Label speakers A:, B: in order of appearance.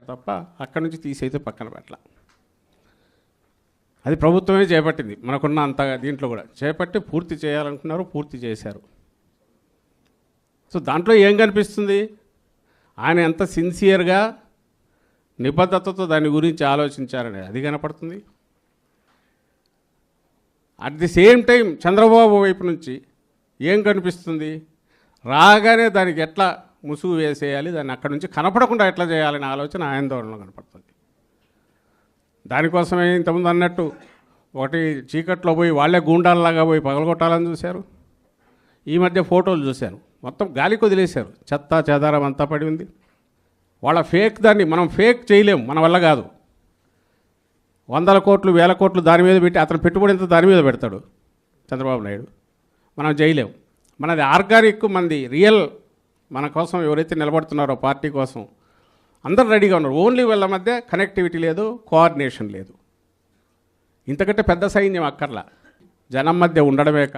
A: తప్ప అక్కడి నుంచి తీసైతే పక్కన పెట్టాల. అది ప్రభుత్వమే చేపట్టింది. మనకున్న అంత దీంట్లో కూడా చేపట్టి పూర్తి చేయాలనుకున్నారు, పూర్తి చేశారు. సో దాంట్లో ఏం కనిపిస్తుంది? ఆయన ఎంత సిన్సియర్గా నిబద్ధతతో దాని గురించి ఆలోచించారని అది కనపడుతుంది. At the same time Chandrababu వైపు నుంచి ఏం కనిపిస్తుంది? రాగానే దానికి ఎట్లా ముసుగు వేసేయాలి, దాన్ని అక్కడి నుంచి కనపడకుండా ఎట్లా చేయాలనే ఆలోచన ఆయన ధోరణిలో కనపడుతుంది. దానికోసమే ఇంతకుముందు అన్నట్టు ఒకటి చీకట్లో పోయి వాళ్ళే గూండాల్లాగా పోయి పగలగొట్టాలని చూశారు. ఈ మధ్య ఫోటోలు చూశాను, మొత్తం గాలికి వదిలేశారు, చెత్త చెదారం అంతా పడి ఉంది. వాళ్ళ ఫేక్ దాన్ని మనం ఫేక్ చేయలేము, మన వల్ల కాదు. 100 కోట్లు 1000 కోట్లు దాని మీద పెట్టి అతను పెట్టుబడి ఎంత దాని మీద పెడతాడు చంద్రబాబు నాయుడు. మనం చేయలేము. మనది ఆర్గానిక్, మనది రియల్. మన కోసం ఎవరైతే నిలబడుతున్నారో పార్టీ కోసం అందరు రెడీగా ఉన్నారు. ఓన్లీ వీళ్ళ మధ్య కనెక్టివిటీ లేదు, కోఆర్డినేషన్ లేదు. ఇంతకంటే పెద్ద సైన్యం అక్కర్లా, జనం మధ్య ఉండడమే.